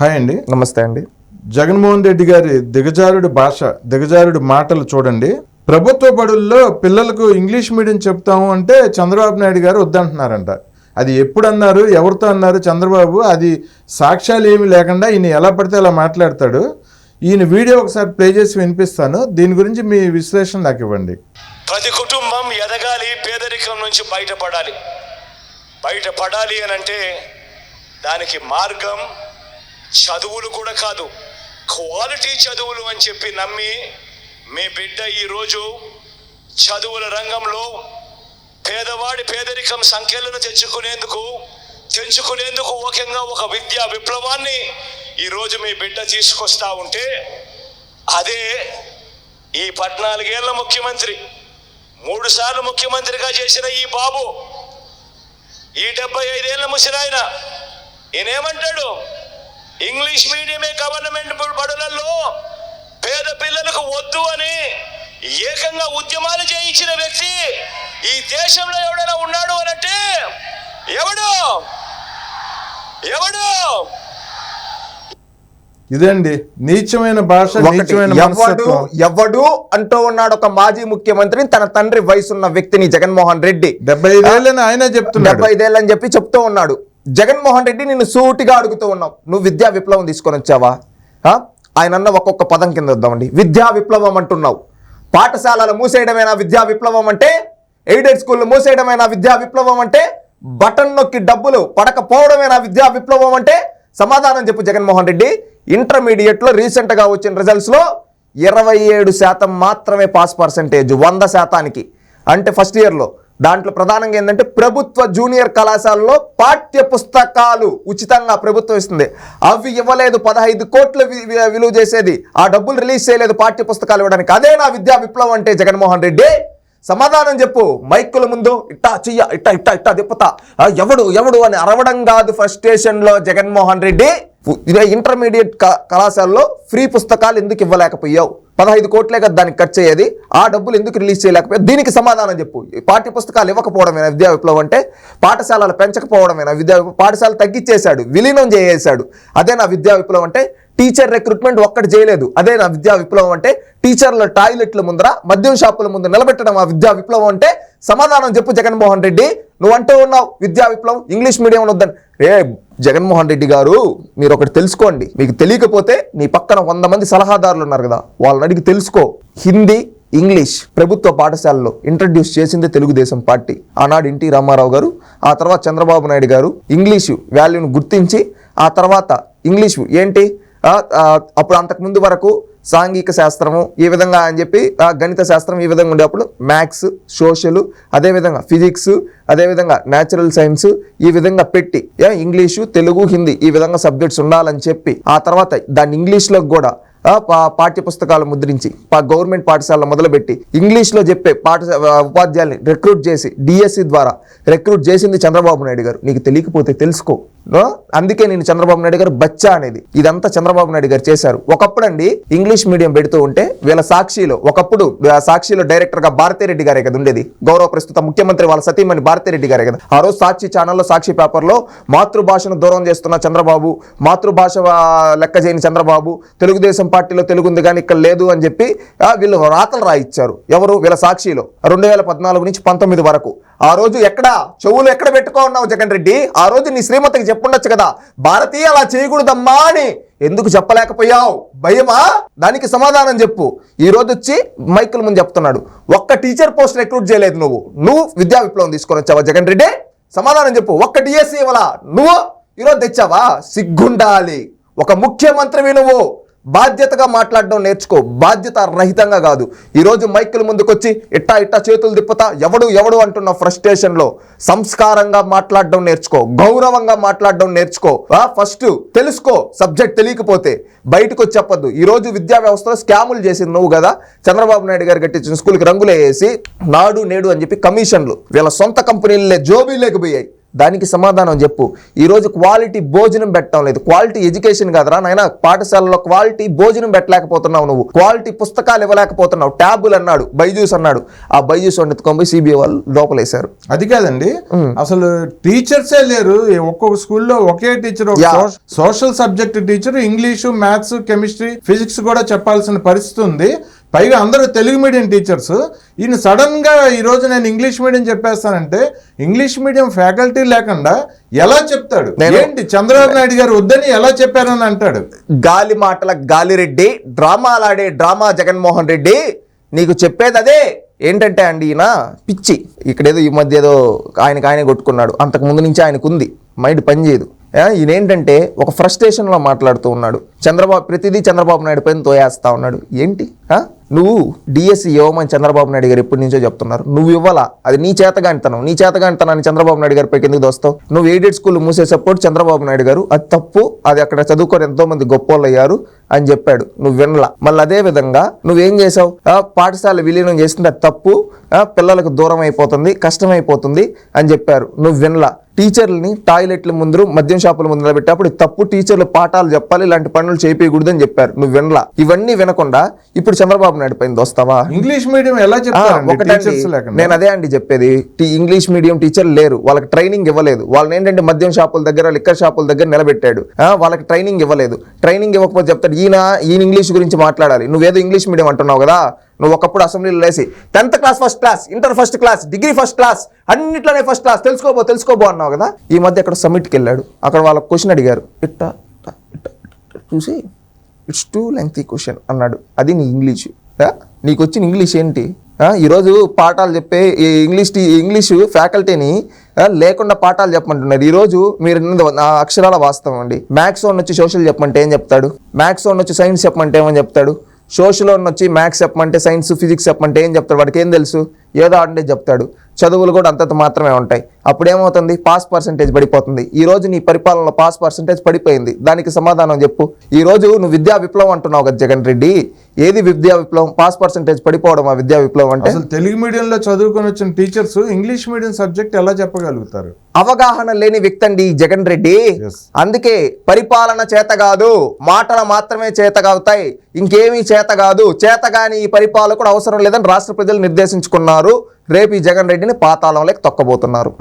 Hi అండి. నమస్తే అండి. జగన్మోహన్ రెడ్డి గారి దిగజారుడు భాష, దిగజారుడు మాటలు చూడండి. ప్రభుత్వ బడుల్లో పిల్లలకు ఇంగ్లీష్ మీడియం చెప్తాము అంటే చంద్రబాబు నాయుడు గారు వద్దంటున్నారంట. అది ఎప్పుడు అన్నారు, ఎవరితో అన్నారు చంద్రబాబు? అది సాక్ష్యాలు ఏమీ లేకుండా ఈయన ఎలా పడితే అలా మాట్లాడతాడు. ఈయన వీడియో ఒకసారి ప్లే చేసి వినిపిస్తాను. దీని గురించి మీ విశ్లేషణ నాకు ఇవ్వండి. ప్రతి కుటుంబం ఎదగాలి, పేదరికం నుంచి బయటపడాలి అని అంటే దానికి మార్గం చదువులు కూడా కాదు, క్వాలిటీ చదువులు అని చెప్పి నమ్మి మీ బిడ్డ ఈరోజు చదువుల రంగంలో పేదవాడి పేదరికం సంఖ్యలను తెంచుకునేందుకు ముఖ్యంగా ఒక విద్యా విప్లవాన్ని ఈరోజు మీ బిడ్డ తీసుకొస్తా ఉంటే, అదే ఈ 14 ఏళ్ల ముఖ్యమంత్రి, 3 సార్లు ముఖ్యమంత్రిగా చేసిన ఈ బాబు, ఈ 75 ఏళ్ల ముసిరాయన ఈయనేమంటాడు? ఇంగ్లీష్ మీడియమే గవర్నమెంట్ బడులలో పేద పిల్లలకు వద్దు అని ఏకంగా ఉద్యమాలు చేయించిన వ్యక్తి ఈ దేశంలో ఎవడైనా ఉన్నాడు అనంటే ఎవడు? ఇదండి నీచమైన భాష, నీచమైన మనస్తత్వం. ఎవడు అంటూ ఉన్నాడు ఒక మాజీ ముఖ్యమంత్రిని, తన తండ్రి వయసున్న వ్యక్తిని జగన్మోహన్ రెడ్డి. 75 ఏళ్ళని ఆయనే చెప్తున్నాడు. 75 ఏళ్ళని చెప్పి చెప్తూ ఉన్నాడు. జగన్మోహన్ రెడ్డి నిన్ను సూటిగా అడుగుతూ ఉన్నావు, నువ్వు విద్యా విప్లవం తీసుకొని వచ్చావా? ఆయన అన్న ఒక్కొక్క పదం కింద వద్దామండి. విద్యా విప్లవం అంటున్నావు. పాఠశాలలు మూసేయడమేనా విద్యా విప్లవం అంటే? ఎయిడెడ్ స్కూళ్ళు మూసేయడమేనా విద్యా విప్లవం అంటే? బటన్ నొక్కి డబ్బులు పడకపోవడమేనా విద్యా విప్లవం అంటే? సమాధానం చెప్పు జగన్మోహన్ రెడ్డి. ఇంటర్మీడియట్లో రీసెంట్గా వచ్చిన రిజల్ట్స్లో 27% మాత్రమే పాస్ పర్సెంటేజ్ 100%. అంటే ఫస్ట్ ఇయర్లో. దాంట్లో ప్రధానంగా ఏంటంటే ప్రభుత్వ జూనియర్ కళాశాలలో పాఠ్య పుస్తకాలు ఉచితంగా ప్రభుత్వం ఇస్తుంది. అవి ఇవ్వలేదు. 15 కోట్ల విలువ చేసేది ఆ డబ్బులు రిలీజ్ చేయలేదు పాఠ్య పుస్తకాలు ఇవ్వడానికి. అదే నా విద్యా విప్లవం అంటే జగన్మోహన్ రెడ్డి? సమాధానం చెప్పు. మైకుల ముందు ఇట్టా చెయ్య, ఇట్టా తిప్పుతా, ఎవడు అని అరవడం కాదు ఫ్రస్ట్రేషన్లో జగన్మోహన్ రెడ్డి. ఇంటర్మీడియట్ కళాశాలలో ఫ్రీ పుస్తకాలు ఎందుకు ఇవ్వలేకపోయావు? 15 కోట్లే కదా దానికి ఖర్చు అయ్యేది. ఆ డబ్బులు ఎందుకు రిలీజ్ చేయలేకపోయావు? దీనికి సమాధానం చెప్పు. పాఠ్య పుస్తకాలు ఇవ్వకపోవడమేనా విద్యా విప్లవం అంటే? పాఠశాలలు పెంచకపోవడమేనా పాఠశాలలు తగ్గించేశాడు, విలీనం చేసేశాడు. అదే నా విద్యా విప్లవం అంటే? టీచర్ రిక్రూట్మెంట్ ఒక్కటి చేయలేదు. అదే నా విద్యా విప్లవం అంటే? టీచర్ల టాయిలెట్ల ముందర, మద్యం షాపుల ముందు నిలబెట్టడం ఆ విద్యా విప్లవం అంటే? సమాధానం చెప్పు జగన్మోహన్ రెడ్డి. నువ్వు అంటూ ఉన్నావు విద్యా విప్లవం, ఇంగ్లీష్ మీడియం వద్దని. జగన్మోహన్ రెడ్డి గారు, మీరు ఒకటి తెలుసుకోండి. మీకు తెలియకపోతే నీ పక్కన 100 మంది సలహాదారులు ఉన్నారు కదా, వాళ్ళని అడిగి తెలుసుకో. హిందీ, ఇంగ్లీష్ ప్రభుత్వ పాఠశాలలో ఇంట్రడ్యూస్ చేసింది తెలుగుదేశం పార్టీ. ఆనాడు ఎన్టీ రామారావు గారు, ఆ తర్వాత చంద్రబాబు నాయుడు గారు ఇంగ్లీషు వాల్యూను గుర్తించి, ఆ తర్వాత ఇంగ్లీషు ఏంటి అప్పుడు అంతకుముందు వరకు సాంఘిక శాస్త్రము ఈ విధంగా అని చెప్పి, గణిత శాస్త్రం ఈ విధంగా ఉండేప్పుడు మ్యాథ్స్, సోషల్, అదేవిధంగా ఫిజిక్స్, అదేవిధంగా న్యాచురల్ సైన్స్ ఈ విధంగా పెట్టి ఇంగ్లీషు, తెలుగు, హిందీ ఈ విధంగా సబ్జెక్ట్స్ ఉండాలని చెప్పి, ఆ తర్వాత దాన్ని ఇంగ్లీష్లో కూడా పాఠ్య పుస్తకాలు ముద్రించి గవర్నమెంట్ పాఠశాలలో మొదలుపెట్టి ఇంగ్లీష్లో చెప్పే ఉపాధ్యాయుల్ని రిక్రూట్ చేసి డిఎస్సి ద్వారా రిక్రూట్ చేసింది చంద్రబాబు నాయుడు గారు. నీకు తెలియకపోతే తెలుసుకో. అందుకే నేను చంద్రబాబు నాయుడు గారు బచ్చా అనేది. ఇదంతా చంద్రబాబు నాయుడు గారు చేశారు. ఒకప్పుడు అండి ఇంగ్లీష్ మీడియం పెడుతూ ఉంటే వీళ్ళ ఒకప్పుడు సాక్షిలో డైరెక్టర్ గా భారతిరెడ్డి గారే కదా ఉండేది. గౌరవ ప్రస్తుత ముఖ్యమంత్రి వాళ్ళ సతీమణి భారతిరెడ్డి గారే కదా. ఆ రోజు సాక్షి ఛానల్లో, సాక్షి పేపర్లో మాతృభాషను దూరం చేస్తున్న చంద్రబాబు, మాతృభాష లెక్క చేయని చంద్రబాబు, తెలుగుదేశం పార్టీలో తెలుగు ఉంది కానీ ఇక్కడ లేదు అని చెప్పి వీళ్ళు రాతలు రాయిచ్చారు. ఎవరు? వీళ్ళ సాక్షిలో 2014 నుంచి 19 వరకు. ఆ రోజు చెవులు ఎక్కడ పెట్టుకో ఉన్నావు జగన్ రెడ్డి? ఆ రోజు నీ శ్రీమతికి చెప్పుండొచ్చు కదా, భారతీయ అలా చేయకూడదమ్మా అని. ఎందుకు చెప్పలేకపోయావు? భయమా? దానికి సమాధానం చెప్పు. ఈ రోజు వచ్చి మైకుల ముందు చెప్తున్నాడు, ఒక్క టీచర్ పోస్ట్ రిక్రూట్ చేయలేదు నువ్వు విద్యా విప్లవం తీసుకొని వచ్చావా జగన్ రెడ్డి? సమాధానం చెప్పు. ఒక్క డిఎస్సి ఇవ్వాలా నువ్వు? ఈరోజు తెచ్చావా? సిగ్గుండాలి. ఒక ముఖ్యమంత్రివి నువ్వు. బాధ్యతగా మాట్లాడడం నేర్చుకో, బాధ్యత రహితంగా కాదు. ఈరోజు మైకుల ముందుకొచ్చి ఇట్టా చేతులు తిప్పుతా ఎవడు అంటున్న ఫ్రస్ట్రేషన్లో సంస్కారంగా మాట్లాడడం నేర్చుకో, గౌరవంగా మాట్లాడడం నేర్చుకో. ఫస్ట్ తెలుసుకో. సబ్జెక్ట్ తెలియకపోతే బయటకు వచ్చి చెప్పొద్దు. ఈరోజు విద్యా వ్యవస్థలో స్కాములు చేసింది నువ్వు కదా. చంద్రబాబు నాయుడు గారు కట్టించిన స్కూల్కి రంగులు వేసి నాడు నేడు అని చెప్పి కమిషన్లు వీళ్ళ సొంత కంపెనీలే జోబీలేకపోయాయి. దానికి సమాధానం చెప్పు. ఈరోజు క్వాలిటీ భోజనం పెట్టడం లేదు. క్వాలిటీ ఎడ్యుకేషన్ కాదురా నాయన, పాఠశాలలో క్వాలిటీ భోజనం పెట్టలేకపోతున్నావు నువ్వు, క్వాలిటీ పుస్తకాలు ఇవ్వలేకపోతున్నావు. ట్యాబులు అన్నాడు, బైజూస్ అన్నాడు, ఆ బైజూస్ వండుకొని సిబిఐ వాళ్ళు లోపలేశారు. అది కాదండి, అసలు టీచర్సే లేరు. ఒక్కొక్క స్కూల్లో ఒకే teacher, social subject teacher English, maths, chemistry, physics కూడా చెప్పాల్సిన పరిస్థితి ఉంది. పైగా అందరూ తెలుగు మీడియం టీచర్స్. ఈయన సడన్ గా ఈ రోజు నేను ఇంగ్లీష్ మీడియం చెప్పేస్తానంటే ఇంగ్లీష్ మీడియం ఫ్యాకల్టీ లేకుండా ఎలా చెప్తాడు? ఏంటి చంద్రబాబు నాయుడు గారు వద్దని ఎలా చెప్పారని అంటాడు? గాలి మాటల గాలిరెడ్డి, డ్రామాలాడే డ్రామా జగన్మోహన్ రెడ్డి. నీకు చెప్పేది అదే. ఏంటంటే అండి, ఈయన పిచ్చి. ఇక్కడేదో ఈ మధ్య ఏదో ఆయనకు కొట్టుకున్నాడు, అంతకు ముందు నుంచి ఆయనకు ఉంది, మైండ్ పనిచేయదు. ఈయన ఏంటంటే ఒక ఫ్రస్ట్రేషన్లో మాట్లాడుతూ ఉన్నాడు. ప్రతిదీ చంద్రబాబు నాయుడు పైన తోయేస్తా ఉన్నాడు. ఏంటి నువ్వు డిఎస్సి ఇవ్వమని చంద్రబాబు నాయుడు గారు ఎప్పటి నుంచో చెప్తున్నారు, నువ్వు ఇవ్వాలా? అది నీ చేతగానితనాన్ని చంద్రబాబు నాయుడు గారి పైకి ఎందుకు దోస్తావు? నువ్వు ఎయిడెడ్ స్కూల్ మూసేసప్పుడు చంద్రబాబు నాయుడు గారు అది తప్పు, అది అక్కడ చదువుకొని ఎంతో మంది గొప్పోళ్ళు అయ్యారు అని చెప్పాడు, నువ్వు వినలా. మళ్ళీ అదే విధంగా నువ్వేం చేసావు? పాఠశాల విలీనం చేసింది అది తప్పు, పిల్లలకు దూరం అయిపోతుంది, కష్టమైపోతుంది అని చెప్పారు, నువ్వు వినలా. టీచర్లని టాయిలెట్ల ముందు, మద్యం షాపుల ముందు నిలబెట్టేప్పుడు తప్పు, టీచర్లు పాఠాలు చెప్పాలి, ఇలాంటి పనులు చేయకూడదు అని చెప్పారు, నువ్వు వినలా. ఇవన్నీ వినకుండా ఇప్పుడు చంద్రబాబు నాయుడు పైన దోస్తావా? ఇంగ్లీష్ మీడియం ఎలా చెప్తారు? నేను అదే అండి చెప్పేది. ఇంగ్లీష్ మీడియం టీచర్లు లేరు, వాళ్ళకి ట్రైనింగ్ ఇవ్వలేదు. వాళ్ళని ఏంటంటే మద్యం షాపుల దగ్గర, లిక్కర్ షాపుల దగ్గర నిలబెట్టాడు, వాళ్ళకి ట్రైనింగ్ ఇవ్వలేదు. ట్రైనింగ్ ఇవ్వకపోతే చెప్తాడు ఈయన ఇంగ్లీష్ గురించి మాట్లాడాలి. నువ్వేదో ఇంగ్లీష్ మీడియం అంటున్నావు కదా, నువ్వు ఒకప్పుడు అసెంబ్లీలో లేసి 10th class first class, inter first class, degree first class, అన్నిట్లోనే ఫస్ట్ క్లాస్, తెలుసుకోబో అన్నావు కదా. ఈ మధ్య అక్కడ సమ్మిట్కి వెళ్ళాడు, అక్కడ వాళ్ళ క్వశ్చన్ అడిగారు, ఇట్టా చూసి ఇట్స్ టూ లెంగ్తీ క్వశ్చన్ అన్నాడు. అది నీ ఇంగ్లీషు. నీకు వచ్చిన ఇంగ్లీష్ ఏంటి? ఈరోజు పాఠాలు చెప్పే ఇంగ్లీష్ ఫ్యాకల్టీని లేకుండా పాఠాలు చెప్పమంటున్నారు. ఈరోజు మీరు అక్షరాల వాస్తవం అండి. మ్యాథ్స్ వన్ వచ్చి సోషల్ చెప్పమంటే ఏం చెప్తాడు? మ్యాథ్స్ వన్ వచ్చి సైన్స్ చెప్పమంటే ఏమని చెప్తాడు? సోషల్ వచ్చి మ్యాథ్స్ చెప్పమంటే, సైన్స్, ఫిజిక్స్ చెప్పమంటే ఏం చెప్తాడు? వాడికి ఏం తెలుసు? ఏదో అంటే చెప్తాడు. చదువులు కూడా అంతంత మాత్రమే ఉంటాయి. అప్పుడు ఏమవుతుంది? పాస్ పర్సెంటేజ్ పడిపోతుంది. ఈ రోజు నీ పరిపాలనలో పాస్ పర్సెంటేజ్ పడిపోయింది. దానికి సమాధానం చెప్పు. ఈ రోజు నువ్వు విద్యా విప్లవం అంటున్నావు కదా జగన్ రెడ్డి, ఏది విద్యా విప్లవం? పాస్ పర్సెంటేజ్ పడిపోవడం ఆ విద్యా విప్లవం అంటే? అసలు తెలుగు మీడియంలో చదువుకొని వచ్చిన టీచర్స్ ఇంగ్లీష్ మీడియం సబ్జెక్ట్ ఎలా చెప్పగలుగుతారు? అవగాహన లేని వ్యక్తి అండి జగన్ రెడ్డి. అందుకే పరిపాలన చేత కాదు, మాటలు మాత్రమే చేతగావుతాయి, ఇంకేమీ చేత కాదు. చేతగాని ఈ పరిపాలకుడు అవసరం లేదని రాష్ట్ర ప్రజలు నిర్దేశించుకున్నారు. రేపు ఈ జగన్ రెడ్డిని పాతాళంలోకి తొక్కబోతున్నారు.